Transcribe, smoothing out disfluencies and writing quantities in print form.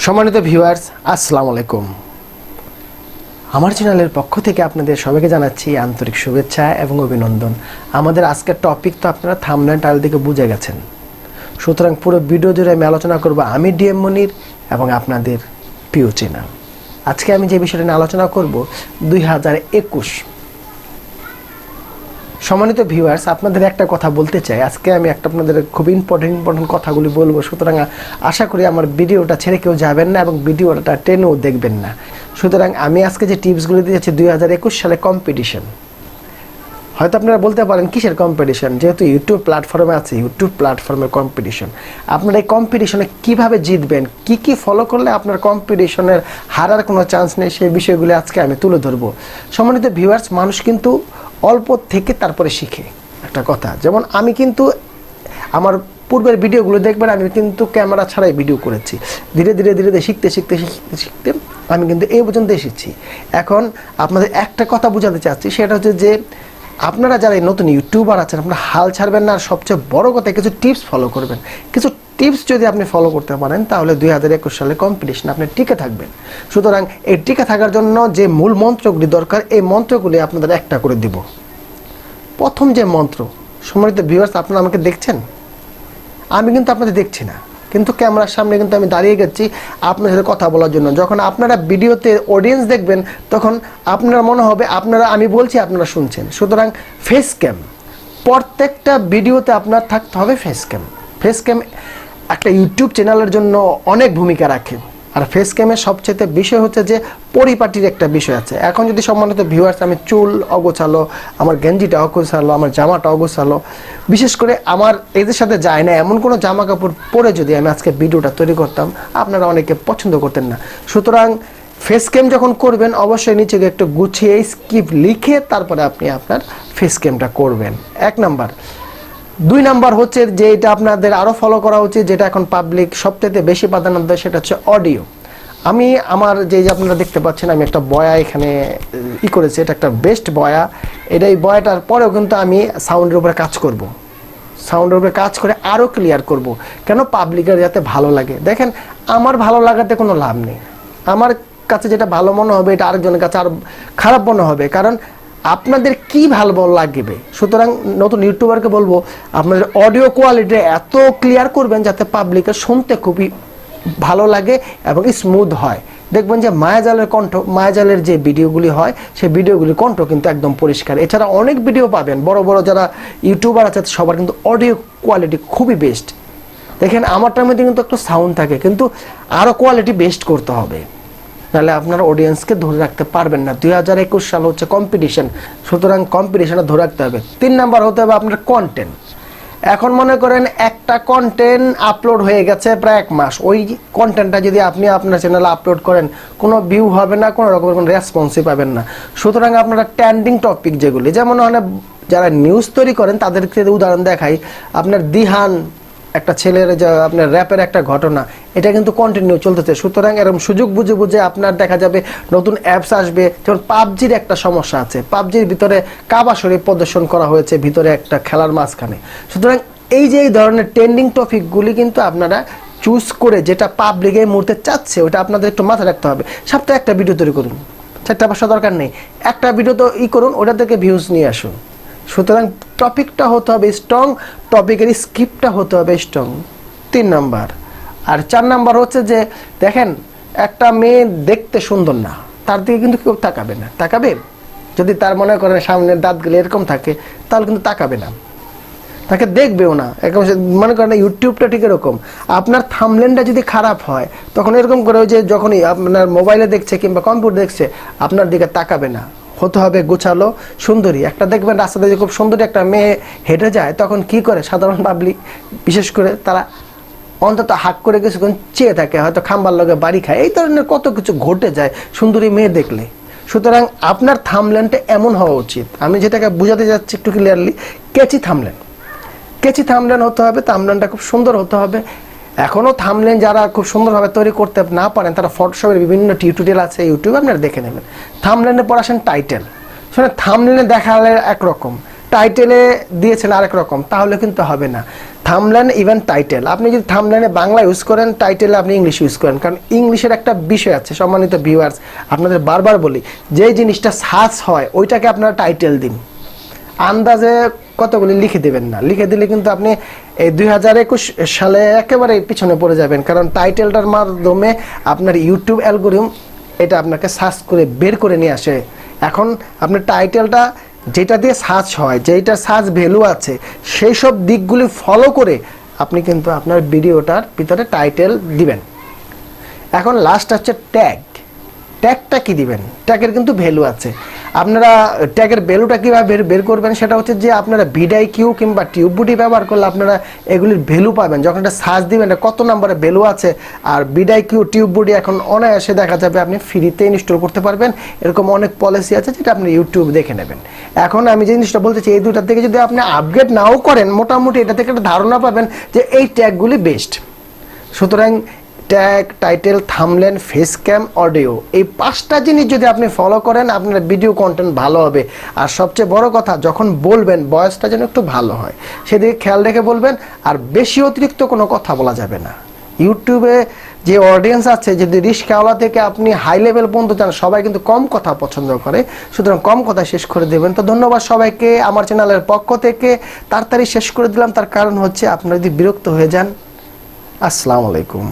সম্মানিত ভিউয়ার্স, আসসালামু আলাইকুম। আমার চ্যানেলের পক্ষ থেকে আপনাদের সবাইকে জানাচ্ছি আন্তরিক শুভেচ্ছা এবং অভিনন্দন। আমাদের আজকের টপিক তো আপনারা থাম্বনেল টাইটেল থেকে বুঝে গেছেন, সুতরাং পুরো ভিডিও জুড়ে আমি আলোচনা করব আমি ডিএম মনির এবং আপনাদের প্রিয় চ্যানেল। আজকে আমি যে বিষয়টা নিয়ে আলোচনা করব 2021। সম্মানিত ভিউয়ার্স, আপনাদের একটা কথা বলতে চাই। আজকে আমি আপনাদের খুব ইম্পর্টেন্ট কথাগুলি বলবো, সুতরাং আশা করি আমার ভিডিওটা ছেড়ে কেউ যাবেন না এবং ভিডিওটা টেনেও দেখবেন না। সুতরাং আমি আজকে যে টিপসগুলি দিয়েছি 2021 সালে কম্পিটিশন। হয়তো আপনারা বলতে পারেন কিসের কম্পিটিশন, যেহেতু ইউটিউব প্ল্যাটফর্মে আছে, ইউটিউব প্ল্যাটফর্মের কম্পিটিশন। আপনারা এই কম্পিটিশনে কীভাবে জিতবেন, কি ফলো করলে আপনার কম্পিটিশনের হারার কোনো চান্স নেই, সেই বিষয়গুলি আজকে আমি তুলে ধরবো। সম্মানিত ভিউয়ার্স, মানুষ কিন্তু অল্প থেকে তারপরে শিখে। একটা কথা, যেমন আমি কিন্তু আমার পূর্বের ভিডিওগুলো দেখবেন, আমি কিন্তু ক্যামেরা ছাড়াই ভিডিও করেছি। ধীরে ধীরে শিখতে আমি কিন্তু এই পর্যন্ত এসেছি। এখন আপনাদের একটা কথা বোঝাতে চাচ্ছি, সেটা হচ্ছে যে আপনারা যারা নতুন ইউটিউবার আছেন, আপনারা হাল ছাড়বেন না। আর সবচেয়ে বড় কথা, কিছু টিপস ফলো করবেন। কিছু টিপস যদি আপনি ফলো করতে পারেন, তাহলে 2021 সালে কম্পিটিশন আপনি টিকে থাকবেন। সুতরাং এই টিকে থাকার জন্য যে মূল মন্ত্রগুলি দরকার, এই মন্ত্রগুলি আপনাদের একটা করে দিব। প্রথম যে মন্ত্র, সম্মানিত ভিউয়ার্স, আপনারা আমাকে দেখছেন, আমি কিন্তু আপনাদের দেখছি না, কিন্তু ক্যামেরার সামনে কিন্তু আমি দাঁড়িয়ে গেছি আপনার সাথে কথা বলার জন্য। যখন আপনারা ভিডিওতে অডিয়েন্স দেখবেন, তখন আপনার মনে হবে আমি বলছি, আপনারা শুনছেন। সুতরাং ফেস ক্যাম, প্রত্যেকটা ভিডিওতে আপনার থাকতে হবে ফেস ক্যাম। ফেস ক্যাম একটা ইউটিউব চ্যানেলের জন্য অনেক ভূমিকা রাখে। আর ফেস ক্যামের সবচেয়ে বিষয় হচ্ছে যে পরিপাটির একটা বিষয় আছে। এখন যদি সম্মানিত ভিউয়ার্স, আমি চুল অগোছালো, আমার গেঞ্জিটা অগোছালো, আমার জামাটা অগোছালো, বিশেষ করে আমার এদের সাথে যায় না এমন কোনো জামা কাপড় পরে যদি আমি আজকে ভিডিওটা তৈরি করতাম, আপনারা অনেকে পছন্দ করতেন না। সুতরাং ফেস ক্যাম যখন করবেন, অবশ্যই নিচে একটু গুছিয়ে স্কিপ লিখে তারপরে আপনি আপনার ফেস ক্যামটা করবেন। 1 নাম্বার। 2 নাম্বার হচ্ছে যে এটা আপনাদের আরও ফলো করা উচিত, যেটা এখন পাবলিক সবচেয়ে বেশি প্রাধান্য দেয়, সেটা হচ্ছে অডিও। আমি আমার যে আপনারা দেখতে পাচ্ছেন, আমি একটা বয়া এখানে করেছি। এটা একটা বেস্ট বয়া। এই বয়াটার পরেও কিন্তু আমি সাউন্ডের উপরে কাজ করব। সাউন্ডের উপরে কাজ করে আরও ক্লিয়ার করব, কেন পাবলিকের যাতে ভালো লাগে। দেখেন, আমার ভালো লাগাতে কোনো লাভ নেই। আমার কাছে যেটা ভালো মনে হবে, এটা আরেকজনের কাছে আর খারাপ মনে হবে, কারণ আপনাদের কি ভালো লাগবে। সুতরাং নতুন ইউটিউবারকে বলবো, আপনাদের অডিও কোয়ালিটি এত ক্লিয়ার করবেন যাতে পাবলিকের শুনতে খুবই ভালো লাগে এবং স্মুথ হয়। দেখবেন যে মায়াজালের যে ভিডিওগুলি হয়, সেই ভিডিওগুলি কণ্ঠ কিন্তু একদম পরিষ্কার। এছাড়া অনেক ভিডিও পাবেন, বড় যারা ইউটিউবার আছে সবার কিন্তু অডিও কোয়ালিটি খুবই বেস্ট। দেখেন, আমারটার মধ্যে কিন্তু একটু সাউন্ড থাকে, কিন্তু আরও কোয়ালিটি বেস্ট করতে হবে, তাহলে আপনার অডিয়েন্সকে ধরে রাখতে পারবেন না। 2021 সাল হচ্ছে কম্পিটিশন, সুতরাং কম্পিটিশনে ধরে রাখতে হবে। 3 নাম্বার হতে হবে আপনার কন্টেন্ট। এখন মনে করেন একটা কন্টেন্ট আপলোড হয়ে গেছে প্রায় 1 মাস, ওই কন্টেন্টটা যদি আপনি আপনার চ্যানেলে আপলোড করেন, কোনো ভিউ হবে না, কোনো রকমের কোনো রেসপন্সই পাবেন না। সুতরাং আপনারা ট্রেন্ডিং টপিক যেগুলি, যেমন যারা নিউজ তৈরি করেন তাদেরকে উদাহরণ দেখাই। আপনার দিহান একটা ছেলের যে আপনার র্যাপের একটা ঘটনা, এটা কিন্তু কন্টিনিউ চলতেছে। সুতরাং এরকম সুযোগ বুঝে আপনার দেখা যাবে নতুন অ্যাপস আসবে। যেমন পাবজির একটা সমস্যা আছে, পাবজির ভিতরে কাবা শরীফ প্রদর্শন করা হয়েছে ভিতরে একটা খেলার মাঝখানে। সুতরাং এই ধরনের ট্রেন্ডিং টপিকগুলি কিন্তু আপনারা চুজ করে, যেটা পাবলিক এই মুহূর্তে চাচ্ছে, ওটা আপনাদের একটু মাথায় রাখতে হবে। সপ্তাহে একটা ভিডিও তৈরি করুন, 4টা ভাষা দরকার নেই, একটা ভিডিও তো করুন, ওটা থেকে ভিউজ নিয়ে আসুন। সুতরাং টপিকটা হতে হবে স্ট্রং, টপিকের স্ক্রিপ্টটা হতে হবে স্ট্রং। 3 নাম্বার। আর 4 নাম্বার হচ্ছে যে দেখেন, একটা মেয়ে দেখতে সুন্দর না, তার দিকে কিন্তু কেউ তাকাবে না। তাকাবে যদি তার মনে করেন সামনের দাঁতগুলো এরকম থাকে, তাহলে কিন্তু তাকাবে না, তাকে দেখবেও না। মনে করেন ইউটিউবটা ঠিক এরকম, আপনার থাম্বনেলটা যদি খারাপ হয়, তখন এরকম করে যে যখনই আপনার মোবাইলে দেখছে কিংবা কম্পিউটার দেখছে, আপনার দিকে তাকাবে না। হতে হবে গোছালো, সুন্দরী। একটা দেখবেন রাস্তাতে যে খুব সুন্দরী একটা মেয়ে হেঁটে যায়, তখন কি করে সাধারণ পাবলিক, বিশেষ করে তারা অন্তত হাক করে কিছুক্ষণ চেয়ে থাকে, হয়তো খাম্বার লগে বাড়ি খায়। এই ধরনের কত কিছু ঘটে যায় সুন্দরী মেয়ে দেখলে। সুতরাং আপনার থাম্বনেলটা এমন হওয়া উচিত, আমি যেটাকে বোঝাতে যাচ্ছি একটু ক্লিয়ারলি, কেচি থাম্বনেল হতে হবে। থাম্বনেলটা খুব সুন্দর হতে হবে। এখনও থাম্বনেল যারা খুব সুন্দরভাবে তৈরি করতে না পারেন, তারা ফটোশপের বিভিন্ন টিউটোরিয়াল আছে ইউটিউবে, আপনারা দেখে নেবেন। থাম্বনেলে পড়ে আসেন টাইটেল। শুনে থাম্বনেলে দেখালে একরকম, টাইটেলে দিয়েছেন আরেক রকম, তাহলে কিন্তু হবে না। থাম্বনেল ইভেন টাইটেল, আপনি যদি থাম্বনেলে বাংলা ইউজ করেন, টাইটেলে আপনি ইংলিশ ইউজ করেন, কারণ ইংলিশের একটা বিষয় আছে। সম্মানিত ভিউয়ার্স, আপনাদের বারবার বলি, যে জিনিসটা সার্চ হয় ওইটাকে আপনারা টাইটেল দিন, আন্দাজে কতগুলি লিখে দেবেন না। লিখে দিলে কিন্তু আপনি এই 2021 সালে একেবারে পিছনে পড়ে যাবেন, কারণ টাইটেলটার মাধ্যমে আপনার ইউটিউব অ্যালগরিদম এটা আপনাকে সার্চ করে বের করে নিয়ে আসে। এখন আপনার টাইটেলটা যেটা দিয়ে সার্চ হয়, যেটা সার্চ ভ্যালু আছে, সেই সব দিকগুলি ফলো করে আপনি কিন্তু আপনার ভিডিওটার ভিতরে টাইটেল দিবেন। এখন লাস্ট হচ্ছে ট্যাগ। ট্যাগটা কি দিবেন? ট্যাগের কিন্তু ভ্যালু আছে। আপনারা ট্যাগের ভ্যালুটা কীভাবে বের করবেন, সেটা হচ্ছে যে আপনারা ভিডিআইকিউ কিংবা টিউববুটি ব্যবহার করলে আপনারা এগুলির ভ্যালু পাবেন। যখন এটা সার্চ দিবেন এটা কত নম্বরে ভ্যালু আছে, আর ভিডিআইকিউ টিউববুটি এখন অনায়াসে দেখা যাবে আপনি ফ্রিতে ইনস্টল করতে পারবেন। এরকম অনেক পলিসি আছে যেটা আপনি ইউটিউব দেখে নেবেন। এখন আমি যে জিনিসটা বলতে চাই, এই দুটার থেকে যদি আপনি আপগ্রেড নাও করেন, মোটামুটি এটা থেকে একটা ধারণা পাবেন যে এই ট্যাগগুলি বেস্ট। সুতরাং tag, title, thumbnail, face cam, audio, এই 5টা জিনিস যদি আপনি ফলো করেন, আপনার ভিডিও কন্টেন্ট ভালো হবে। আর সবচেয়ে বড় কথা, যখন বলবেন ভয়েসটা যেন একটু ভালো হয়, সেদিকে খেয়াল রেখে বলবেন। আর বেশি অতিরিক্ত কোনো কথা বলা যাবে না। ইউটিউবে যে অডিয়েন্স আছে, যদি রিস্কাওয়ালা থেকে আপনি হাই লেভেল পর্যন্ত চান, সবাই কিন্তু কম কথা পছন্দ করে। সুতরাং কম কথা শেষ করে দেবেন। তো ধন্যবাদ সবাইকে। আমার চ্যানেলের পক্ষ থেকে তাড়াতাড়ি শেষ করে দিলাম, তার কারণ হচ্ছে আপনারা যদি বিরক্ত হয়ে যান। আসসালামু আলাইকুম।